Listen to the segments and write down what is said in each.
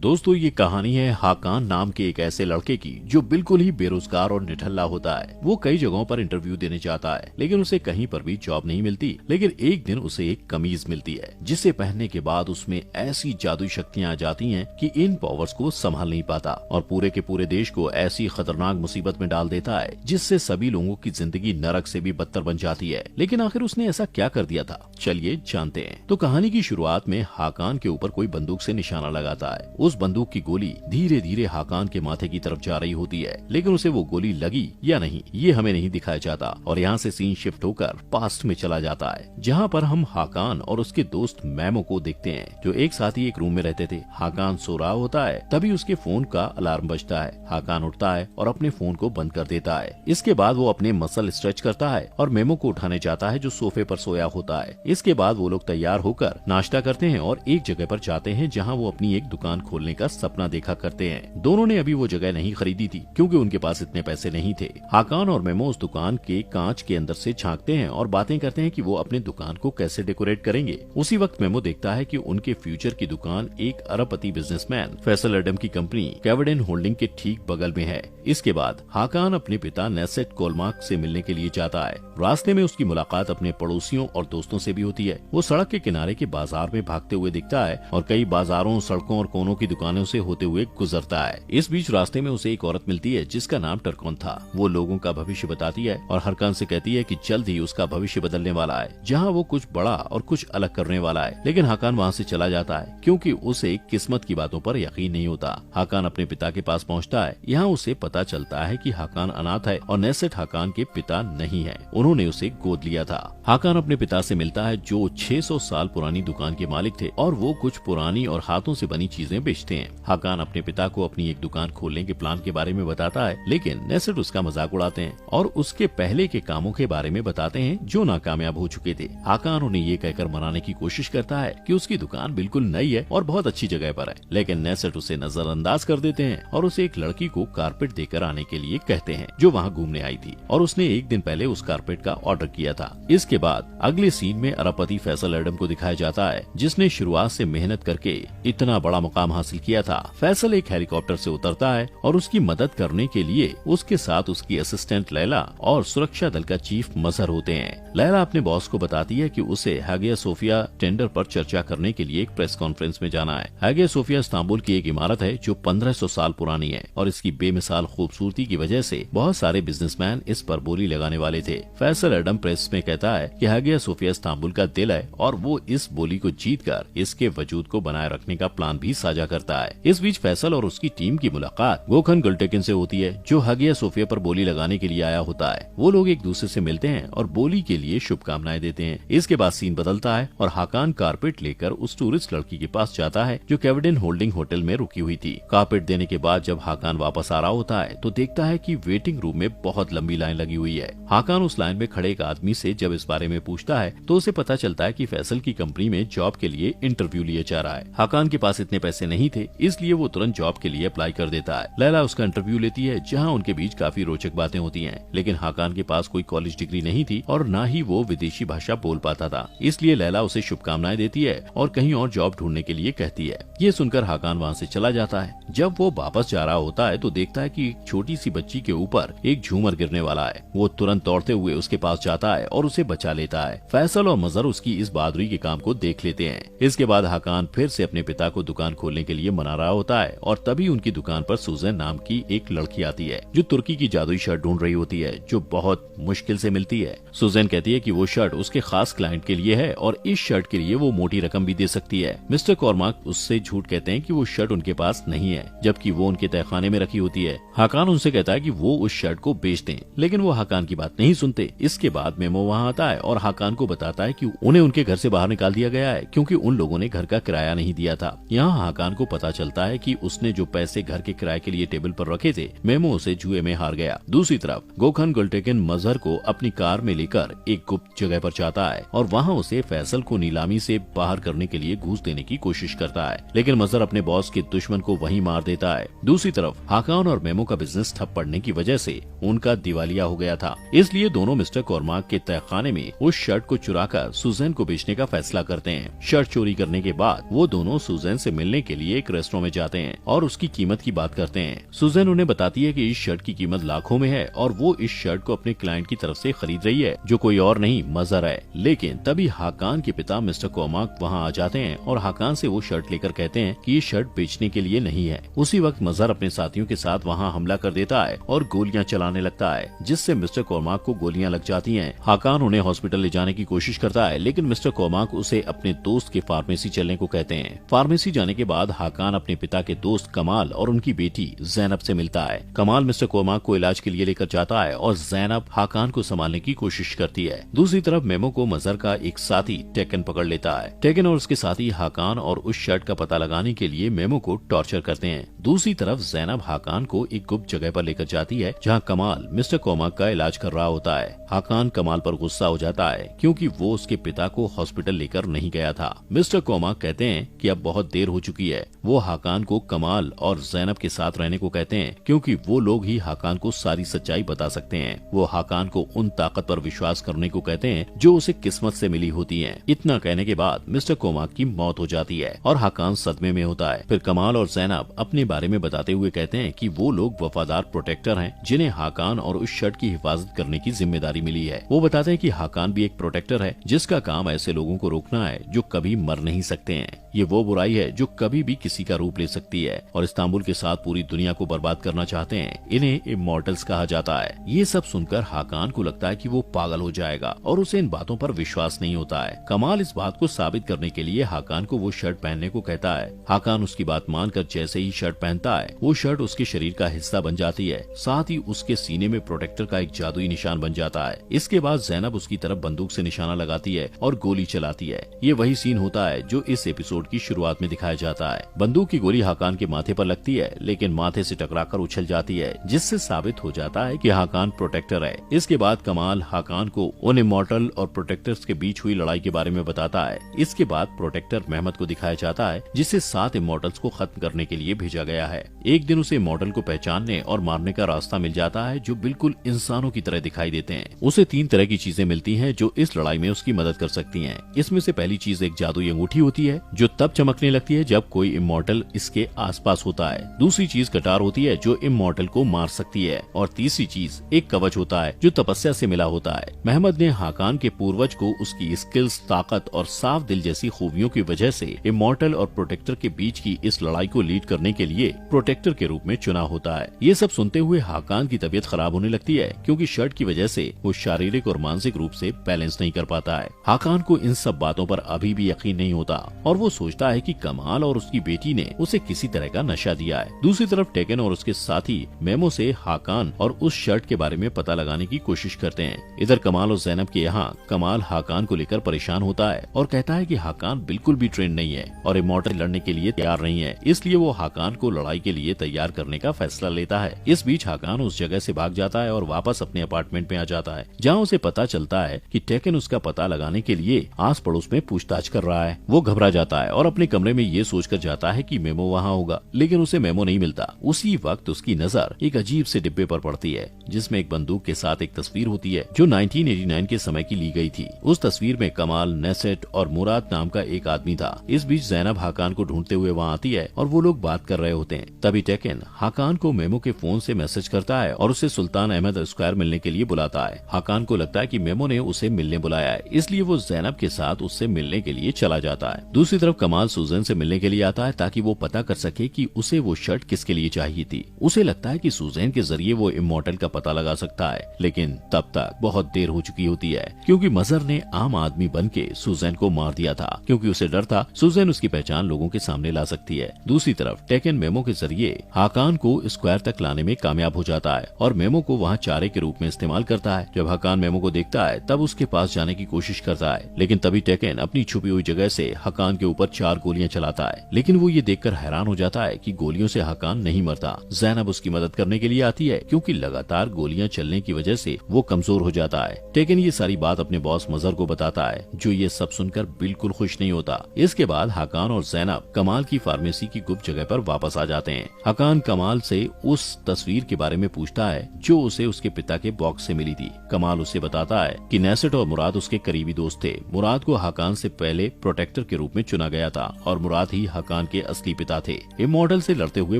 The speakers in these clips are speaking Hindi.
दोस्तों ये कहानी है हाकान नाम के एक ऐसे लड़के की जो बिल्कुल ही बेरोजगार और निठल्ला होता है। वो कई जगहों पर इंटरव्यू देने जाता है लेकिन उसे कहीं पर भी जॉब नहीं मिलती। लेकिन एक दिन उसे एक कमीज मिलती है जिसे पहनने के बाद उसमें ऐसी जादुई शक्तियां आ जाती हैं कि इन पावर्स को संभाल नहीं पाता और पूरे के पूरे देश को ऐसी खतरनाक मुसीबत में डाल देता है जिससे सभी लोगों की जिंदगी नरक से भी बदतर बन जाती है। लेकिन आखिर उसने ऐसा क्या कर दिया था, चलिए जानते हैं। तो कहानी की शुरुआत में हाकान के ऊपर कोई बंदूक से निशाना लगाता है। उस बंदूक की गोली धीरे धीरे हाकान के माथे की तरफ जा रही होती है, लेकिन उसे वो गोली लगी या नहीं ये हमें नहीं दिखाया जाता। और यहाँ से सीन शिफ्ट होकर पास्ट में चला जाता है जहाँ पर हम हाकान और उसके दोस्त मैमो को देखते हैं जो एक साथ ही एक रूम में रहते थे। हाकान सो रहा होता है, तभी उसके फोन का अलार्म बजता है। हाकान उठता है और अपने फोन को बंद कर देता है। इसके बाद वो अपने मसल स्ट्रेच करता है और मेमो को उठाने जाता है जो सोफे पर सोया होता है। इसके बाद वो लोग तैयार होकर नाश्ता करते हैं और एक जगह पर जाते हैं जहाँ वो अपनी एक दुकान खोलने का सपना देखा करते हैं। दोनों ने अभी वो जगह नहीं खरीदी थी क्योंकि उनके पास इतने पैसे नहीं थे। हाकान और मेमो उस दुकान के कांच के अंदर से झांकते हैं और बातें करते हैं कि वो अपने दुकान को कैसे डेकोरेट करेंगे। उसी वक्त मेमो देखता है कि उनके फ्यूचर की दुकान एक अरबपति बिजनेसमैन फैसल एडम की कंपनी कैवडेन होल्डिंग के ठीक बगल में है। इसके बाद हाकान अपने पिता नेसेट कोलमार्क से मिलने के लिए जाता है। रास्ते में उसकी मुलाकात अपने पड़ोसियों और दोस्तों से भी होती है। वो सड़क के किनारे के बाजार में भागते हुए दिखता है और कई बाजारों, सड़कों और कोनों की दुकानों से होते हुए गुजरता है। इस बीच रास्ते में उसे एक औरत मिलती है जिसका नाम टरकोन था। वो लोगों का भविष्य बताती है और हरकान से कहती है कि जल्द ही उसका भविष्य बदलने वाला है जहाँ वो कुछ बड़ा और कुछ अलग करने वाला है। लेकिन हाकान वहाँ से चला जाता है क्योंकि उसे किस्मत की बातों पर यकीन नहीं होता। हाकान अपने पिता के पास पहुँचता है। यहाँ उसे पता चलता है कि हाकान अनाथ है और नेसेट हाकान के पिता नहीं है, उन्होंने उसे गोद लिया था। हाकान अपने पिता से मिलता है जो 600 साल पुरानी दुकान के मालिक थे और वो कुछ पुरानी और हाथों से बनी चीजें बेचते हैं। हाकान अपने पिता को अपनी एक दुकान खोलने के प्लान के बारे में बताता है लेकिन नेसेट उसका मजाक उड़ाते हैं और उसके पहले के कामों के बारे में बताते हैं जो नाकामयाब हो चुके थे। हाकान उन्हें ये कहकर मनाने की कोशिश करता है कि उसकी दुकान बिल्कुल नई है और बहुत अच्छी जगह पर है, लेकिन नेसेट उसे नजरअंदाज कर देते हैं और उसे एक लड़की को कारपेट देकर आने के लिए कहते हैं जो वहाँ घूमने आई थी और उसने एक दिन पहले उस कारपेट का ऑर्डर किया था। इसके बाद अगले सीन में अरबपति फैसल एडम को दिखाया जाता है जिसने शुरुआत से मेहनत करके इतना बड़ा मुकाम हासिल किया था। फैसल एक हेलीकॉप्टर से उतरता है और उसकी मदद करने के लिए उसके साथ उसकी असिस्टेंट लैला और सुरक्षा दल का चीफ मजहर होते हैं। लैला अपने बॉस को बताती है कि उसे हागिया सोफिया टेंडर पर चर्चा करने के लिए एक प्रेस कॉन्फ्रेंस में जाना है। हागिया सोफिया इस्तांबुल की एक इमारत है जो 1500 साल पुरानी है और इसकी बेमिसाल खूबसूरती की वजह से बहुत सारे बिजनेसमैन इस पर बोली लगाने वाले थे। फैसल एडम प्रेस में कहता है कि हागिया सोफिया इस्तांबुल का दिल है और वो इस बोली को जीतकर इसके वजूद को बनाए रखने का प्लान भी साझा करता है। इस बीच फैसल और उसकी टीम की मुलाकात गोखन गुलटेकिन से होती है जो हागिया सोफिया पर बोली लगाने के लिए आया होता है। वो लोग एक दूसरे से मिलते हैं और बोली के लिए शुभकामनाएं देते हैं। इसके बाद सीन बदलता है और हाकान कारपेट लेकर उस टूरिस्ट लड़की के पास जाता है जो कैवडेन होल्डिंग होटल में रुकी हुई थी। कारपेट देने के बाद जब हाकान वापस आ रहा होता है तो देखता है कि वेटिंग रूम में बहुत लंबी लाइन लगी हुई है। हाकान उस लाइन में खड़े एक आदमी से जब इस बारे में पूछता है तो उसे पता चलता है कि फैसल की कंपनी में जॉब के लिए इंटरव्यू लिया जा रहा है। हाकान के पास इतने पैसे नहीं थे इसलिए वो तुरंत जॉब के लिए अप्लाई कर देता है। लैला उसका इंटरव्यू लेती है जहाँ उनके बीच काफी रोचक बातें होती हैं, लेकिन हाकान के पास कोई कॉलेज डिग्री नहीं थी और न ही वो विदेशी भाषा बोल पाता था। इसलिए लैला उसे शुभकामनाएं देती है और कहीं और जॉब ढूंढने के लिए कहती है। ये सुनकर हाकान वहाँ से चला जाता है। जब वो वापस जा रहा होता है तो देखता है कि एक छोटी सी बच्ची के ऊपर एक झूमर गिरने वाला है। वो तुरंत दौड़ते हुए उसके पास जाता है और उसे बचा लेता है। फैसल और मजहर उसकी इस बहादुरी के काम को देख लेते हैं। इसके बाद हाकान फिर से अपने पिता को दुकान खोलने के लिए मना रहा होता है और तभी उनकी दुकान पर सुजैन नाम की एक लड़की आती है जो तुर्की की जादुई शर्ट ढूंढ रही होती है जो बहुत मुश्किल से मिलती है। सुजैन कहती है कि वो शर्ट उसके खास क्लाइंट के लिए है और इस शर्ट के लिए वो मोटी रकम भी दे सकती है। मिस्टर कोलमार्क उससे झूठ कहते हैं कि वो शर्ट उनके पास नहीं है जबकि वो उनके तहखाने में रखी होती है। हाकान उनसे कहता है कि वो उस शर्ट को बेच दें, लेकिन वो हाकान की बात नहीं सुनते। इसके बाद मेमो वहाँ आता है और हाकान को बताता है कि उन्हें उनके घर से बाहर निकाल दिया गया है क्योंकि उन लोगों ने घर का किराया नहीं दिया था। यहाँ हाकान को पता चलता है कि उसने जो पैसे घर के किराए के लिए टेबल पर रखे थे मेमो उसे जुए में हार गया। दूसरी तरफ गोखन गुलटेकिन मजहर को अपनी कार में लेकर एक गुप्त जगह पर जाता है और वहाँ उसे फैसल को नीलामी से बाहर करने के लिए घूस देने की कोशिश करता है, लेकिन मजहर अपने बॉस के दुश्मन को वहीं मार देता है। दूसरी तरफ हाकान और मेमो का बिजनेस ठप पड़ने की वजह से उनका दिवालिया हो गया था, इसलिए दोनों मिस्टर कोलमार्क के तहखाने में उस शर्ट को चुराकर सुजैन को बेचने का फैसला करते हैं। शर्ट चोरी करने के बाद वो दोनों सुजैन से मिलने के लिए लिए एक रेस्टोरेंट में जाते हैं और उसकी कीमत की बात करते हैं। सुजैन उन्हें बताती है कि इस शर्ट की कीमत लाखों में है और वो इस शर्ट को अपने क्लाइंट की तरफ से खरीद रही है, जो कोई और नहीं मजहर है। लेकिन तभी हाकान के पिता मिस्टर कोमाक वहाँ आ जाते हैं और हाकान से वो शर्ट लेकर कहते हैं कि ये शर्ट बेचने के लिए नहीं है। उसी वक्त मजहर अपने साथियों के साथ वहाँ हमला कर देता है और गोलियां चलाने लगता है, जिससे मिस्टर कोमाक को गोलियां लग जाती हैं। हाकान उन्हें हॉस्पिटल ले जाने की कोशिश करता है, लेकिन मिस्टर कोमाक उसे अपने दोस्त के फार्मेसी चलने को कहते हैं। फार्मेसी जाने के बाद हाकान अपने पिता के दोस्त कमाल और उनकी बेटी जैनब से मिलता है। कमाल मिस्टर कोमाक को इलाज के लिए लेकर जाता है और जैनब हाकान को संभालने की कोशिश करती है। दूसरी तरफ मेमो को मजहर का एक साथी टेकन पकड़ लेता है। टेकन और उसके साथी हाकान और उस शर्ट का पता लगाने के लिए मेमो को टॉर्चर करते हैं। दूसरी तरफ जैनब हाकान को एक गुप्त जगह पर लेकर जाती है, जहां कमाल मिस्टर कोमाक का इलाज कर रहा होता है। हाकान कमाल पर गुस्सा हो जाता है क्योंकि वो उसके पिता को हॉस्पिटल लेकर नहीं गया था। मिस्टर कोमाक कहते हैं कि अब बहुत देर हो चुकी है। वो हाकान को कमाल और जैनब के साथ रहने को कहते हैं क्योंकि वो लोग ही हाकान को सारी सच्चाई बता सकते हैं। वो हाकान को उन ताकत पर विश्वास करने को कहते हैं जो उसे किस्मत से मिली होती है। इतना कहने के बाद मिस्टर कोमाक की मौत हो जाती है और हाकान सदमे में होता है। फिर कमाल और जैनब अपने बारे में बताते हुए कहते हैं कि वो लोग वफादार प्रोटेक्टर हैं, जिन्हें हाकान और उस शर्ट की हिफाजत करने की जिम्मेदारी मिली है। वो बताते हैं कि हाकान भी एक प्रोटेक्टर है, जिसका काम ऐसे लोगों को रोकना है जो कभी मर नहीं सकते हैं। ये वो बुराई है जो कभी भी किसी का रूप ले सकती है और इस्तांबुल के साथ पूरी दुनिया को बर्बाद करना चाहते हैं। इन्हें इमॉर्टल्स कहा जाता है। ये सब सुनकर हाकान को लगता है कि वो पागल हो जाएगा और उसे इन बातों पर विश्वास नहीं होता है। कमाल इस बात को साबित करने के लिए हाकान को वो शर्ट पहनने को कहता है। हाकान उसकी बात मानकर जैसे ही शर्ट पहनता है, वो शर्ट उसके शरीर का हिस्सा बन जाती है। साथ ही उसके सीने में प्रोटेक्टर का एक जादुई निशान बन जाता है। इसके बाद जैनब उसकी तरफ बंदूक से निशाना लगाती है और गोली चलाती है। ये वही सीन होता है जो इस एपिसोड की शुरुआत में दिखाया जाता है। बंदूक की गोली हाकान के माथे पर लगती है, लेकिन माथे से टकराकर उछल जाती है, जिससे साबित हो जाता है कि हाकान प्रोटेक्टर है। इसके बाद कमाल हाकान को उन इमॉर्टल और प्रोटेक्टर्स के बीच हुई लड़ाई के बारे में बताता है। इसके बाद प्रोटेक्टर मेहमद को दिखाया जाता है, जिसे 7 इमॉर्टल्स को खत्म करने के लिए भेजा गया है। एक दिन उसे इमॉर्टल को पहचानने और मारने का रास्ता मिल जाता है, जो बिल्कुल इंसानों की तरह दिखाई देते हैं। उसे 3 तरह की चीजें मिलती हैं जो इस लड़ाई में उसकी मदद कर सकती हैं। इसमें से पहली चीज एक जादुई अंगूठी होती है, जो तब चमकने लगती है जब कोई इमॉर्टल इसके आसपास होता है। दूसरी चीज कटार होती है, जो इमॉर्टल को मार सकती है। और तीसरी चीज एक कवच होता है, जो तपस्या से मिला होता है। मेहमद ने हाकान के पूर्वज को उसकी स्किल्स, ताकत और साफ दिल जैसी खूबियों की वजह से इमॉर्टल और प्रोटेक्टर के बीच की इस लड़ाई को लीड करने के लिए प्रोटेक्टर के रूप में चुना होता है। ये सब सुनते हुए हाकान की तबीयत खराब होने लगती है, क्योंकि शर्ट की वजह से वो शारीरिक और मानसिक रूप से बैलेंस नहीं कर पाता है। हाकान को इन सब बातों पर अभी भी यकीन नहीं होता और वो सोचता है कि कमाल और उसकी बेटी ने उसे किसी तरह का नशा दिया है। दूसरी तरफ टेकन और उसके साथी मेमो से हाकान और उस शर्ट के बारे में पता लगाने की कोशिश करते हैं। इधर कमाल और जैनब के यहाँ कमाल हाकान को लेकर परेशान होता है और कहता है कि हाकान बिल्कुल भी ट्रेन नहीं है और इमॉर्टल लड़ने के लिए तैयार नहीं है, इसलिए वो हाकान को लड़ाई के लिए तैयार करने का फैसला लेता है। इस बीच हाकान उस जगह से भाग जाता है और वापस अपने अपार्टमेंट में आ जाता है, जहाँ उसे पता चलता है कि टेकन उसका पता लगाने के लिए आस पड़ोस में पूछताछ कर रहा है। वो घबरा जाता है और अपने कमरे में ये सोचकर जाता है कि मेमो वहाँ होगा, लेकिन उसे मेमो नहीं मिलता। उसी वक्त उसकी नजर एक अजीब से डिब्बे पर पड़ती है, जिसमें एक बंदूक के साथ एक तस्वीर होती है जो 1989 के समय की ली गई थी। उस तस्वीर में कमाल, नेसेट और मुराद नाम का एक आदमी था। इस बीच जैनब हाकान को ढूंढते हुए वहाँ आती है और वो लोग बात कर रहे होते हैं। तभी टेकन हाकान को मेमो के फोन से मैसेज करता है और उसे सुल्तान अहमद स्क्वायर मिलने के लिए बुलाता है। हाकान को लगता है कि मेमो ने उसे मिलने बुलाया है, इसलिए वो जैनब के साथ उससे मिलने के लिए चला जाता है। दूसरी तरफ कमाल सुजैन से मिलने के लिए आता है ताकि वो पता कर सके कि उसे वो शर्ट किसके लिए चाहिए थी। उसे लगता है कि सुजैन के जरिए वो इमॉर्टल का पता लगा सकता है, लेकिन तब तक बहुत देर हो चुकी होती है, क्योंकि मजहर ने आम आदमी बनके सुजैन को मार दिया था, क्योंकि उसे डर था सुजैन उसकी पहचान लोगों के सामने ला सकती है। दूसरी तरफ टेकन मेमो के जरिए हाकान को स्क्वायर तक लाने में कामयाब हो जाता है और मेमो को वहाँ चारे के रूप में इस्तेमाल करता है। जब हाकान मेमो को देखता है तब उसके पास जाने की कोशिश करता है, लेकिन तभी टेकन अपनी छुपी हुई जगह से हाकान के ऊपर 4 गोलियां चलाता है। लेकिन वो ये देखकर हैरान हो जाता है कि गोलियों से हाकान नहीं मरता। जैनब उसकी मदद करने के लिए आती है, क्योंकि लगातार गोलियां चलने की वजह से वो कमजोर हो जाता है। टेकन ये सारी बात अपने बॉस मजहर को बताता है, जो ये सब सुनकर बिल्कुल खुश नहीं होता। इसके बाद हाकान और जैनब कमाल की फार्मेसी की गुप्त जगह पर वापस आ जाते हैं। हाकान कमाल से उस तस्वीर के बारे में पूछता है जो उसे उसके पिता के बॉक्स से मिली थी। कमाल उसे बताता है कि नेसेट और मुराद उसके करीबी दोस्त थे। मुराद को हाकान से पहले प्रोटेक्टर के रूप में चुना गया था और मुराद ही हाकान हकान के असली पिता थे। इमॉर्टल से लड़ते हुए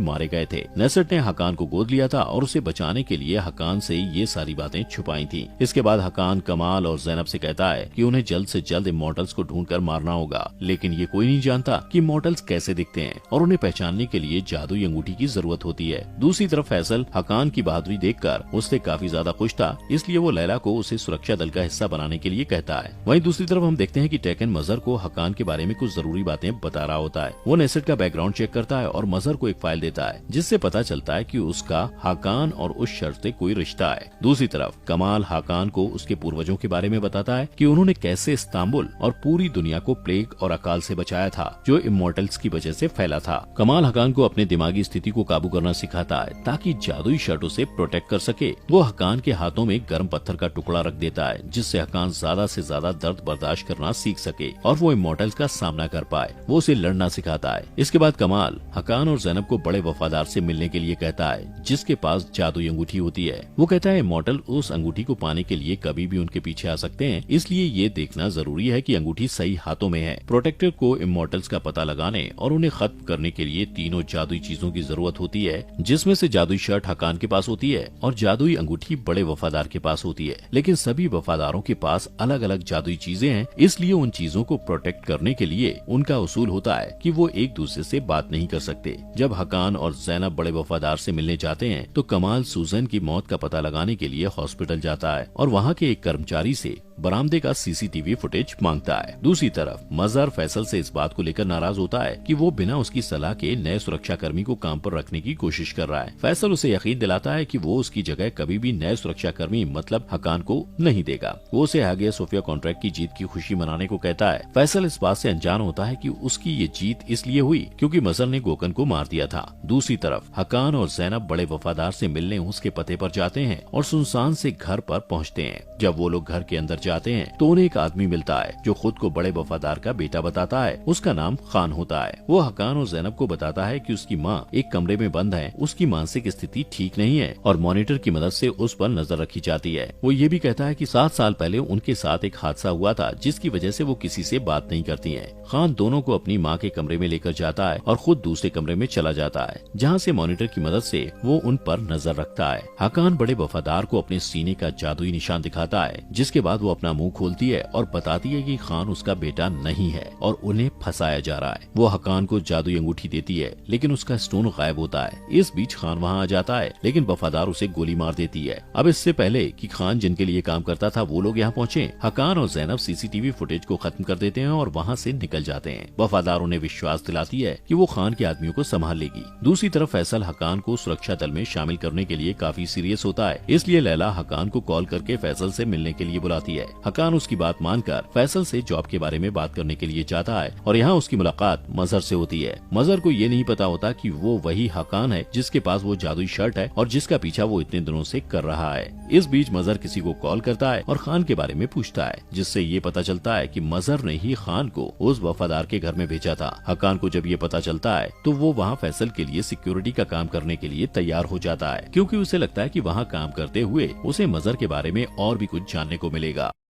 मारे गए थे। नेसेट ने हकान को गोद लिया था और उसे बचाने के लिए हकान से ये सारी बातें छुपाई थी। इसके बाद हकान कमाल और ज़ैनब से कहता है कि उन्हें जल्द से जल्द इमॉर्टल्स को ढूंढकर मारना होगा, लेकिन ये कोई नहीं जानता कि इमॉर्टल्स कैसे दिखते हैं और उन्हें पहचानने के लिए जादुई अंगूठी की जरूरत होती है। दूसरी तरफ फैसल हकान की बहादुरी देखकर उससे काफी ज्यादा खुश था, इसलिए वो लैला को उसे सुरक्षा दल का हिस्सा बनाने के लिए कहता है। वहीं दूसरी तरफ हम देखते हैं कि टेकन मजहर को हकान के बारे में कुछ जरूरी बातें बता रहा होता है। वो नेसेट का बैकग्राउंड चेक करता है और मजहर को एक फाइल देता है, जिससे पता चलता है कि उसका हकान और उस शर्त से कोई रिश्ता है। दूसरी तरफ कमाल हकान को उसके पूर्वजों के बारे में बताता है कि उन्होंने कैसे इस्तांबुल और पूरी दुनिया को प्लेग और अकाल से बचाया था, जो इमॉर्टल्स की वजह से फैला था। कमाल हकान को अपने दिमागी स्थिति को काबू करना सिखाता है ताकि जादुई शर्ट उसे प्रोटेक्ट कर सके। वो हकान के हाथों में गर्म पत्थर का टुकड़ा रख देता है, जिससे हकान ज्यादा से ज्यादा दर्द बर्दाश्त करना सीख सके और वो इमॉर्टल्स का सामना कर पाए। वो उसे लड़ना सिखाता है। इसके बाद कमाल हकान और ज़ैनब को बड़े वफादार से मिलने के लिए कहता है, जिसके पास जादुई अंगूठी होती है। वो कहता है इमॉर्टल उस अंगूठी को पाने के लिए कभी भी उनके पीछे आ सकते हैं, इसलिए ये देखना जरूरी है कि अंगूठी सही हाथों में है। प्रोटेक्टर को इमॉर्टल्स का पता लगाने और उन्हें खत्म करने के लिए तीनों जादुई चीजों की जरूरत होती है, जिसमें से जादुई शर्ट हकान के पास होती है और जादुई अंगूठी बड़े वफादार के पास होती है। लेकिन सभी वफादारों के पास अलग अलग जादुई चीजें हैं, इसलिए उन चीजों को प्रोटेक्ट करने के लिए उनका उसूल होता है कि वो एक दूसरे से बात नहीं कर सकते। जब हकान और ज़ैनब बड़े वफादार से मिलने जाते हैं तो कमाल सूजन की मौत का पता लगाने के लिए हॉस्पिटल जाता है और वहाँ के एक कर्मचारी से बरामदे का सीसीटीवी फुटेज मांगता है। दूसरी तरफ मजहर फैसल से इस बात को लेकर नाराज होता है कि वो बिना उसकी सलाह के नए सुरक्षा कर्मी को काम पर रखने की कोशिश कर रहा है। फैसल उसे यकीन दिलाता है कि वो उसकी जगह कभी भी नए सुरक्षा कर्मी मतलब हकान को नहीं देगा। वो उसे हागिया सोफिया कॉन्ट्रैक्ट की जीत की खुशी मनाने को कहता है। फैसल इस बात से अनजान होता है कि उसकी ये जीत इसलिए हुई क्योंकि मजहर ने गोकन को मार दिया था। दूसरी तरफ हकान और ज़ैनब बड़े वफादार से मिलने उसके पते पर जाते हैं और सुनसान से घर पर पहुँचते हैं। जब वो लोग घर के अंदर जाते हैं तो उन्हें एक आदमी मिलता है जो खुद को बड़े वफादार का बेटा बताता है। उसका नाम खान होता है। वो हकान और ज़ैनब को बताता है कि उसकी माँ एक कमरे में बंद है, उसकी मानसिक स्थिति ठीक नहीं है और मॉनिटर की मदद से उस पर नजर रखी जाती है। वो ये भी कहता है कि 7 साल पहले उनके साथ एक हादसा हुआ था जिसकी वजह से वो किसी से बात नहीं करती है। खान दोनों को अपनी माँ के कमरे में लेकर जाता है और खुद दूसरे कमरे में चला जाता है, जहाँ से मॉनिटर की मदद से वो उन पर नजर रखता है। हकान बड़े वफादार को अपने सीने का जादुई निशान दिखाता है, जिसके बाद वो अपना मुंह खोलती है और बताती है कि खान उसका बेटा नहीं है और उन्हें फंसाया जा रहा है। वो हकान को जादुई अंगूठी देती है, लेकिन उसका स्टोन गायब होता है। इस बीच खान वहाँ आ जाता है, लेकिन वफादार उसे गोली मार देती है। अब इससे पहले कि खान जिनके लिए काम करता था वो लोग यहाँ पहुँचे, हकान और ज़ैनब सीसीटीवी फुटेज को खत्म कर देते हैं और वहाँ से निकल जाते हैं। वफादार उन्हें विश्वास दिलाती है कि वो खान के आदमियों को संभाल लेगी। दूसरी तरफ फैसल हकान को सुरक्षा दल में शामिल करने के लिए काफी सीरियस होता है, इसलिए लैला हकान को कॉल करके फैसल से मिलने के लिए बुलाती है। हकान उसकी बात मानकर फैसल से जॉब के बारे में बात करने के लिए जाता है और यहाँ उसकी मुलाकात मजहर से होती है। मजहर को ये नहीं पता होता कि वो वही हकान है जिसके पास वो जादुई शर्ट है और जिसका पीछा वो इतने दिनों से कर रहा है। इस बीच मजहर किसी को कॉल करता है और खान के बारे में पूछता है, जिससे ये पता चलता है कि मजहर ने ही खान को उस वफादार के घर में भेजा था। हकान को जब ये पता चलता है तो वो वहाँ फैसल के लिए सिक्योरिटी का काम करने के लिए तैयार हो जाता है, क्योंकि उसे लगता है कि वहाँ काम करते हुए उसे मजहर के बारे में और भी कुछ जानने को मिलेगा।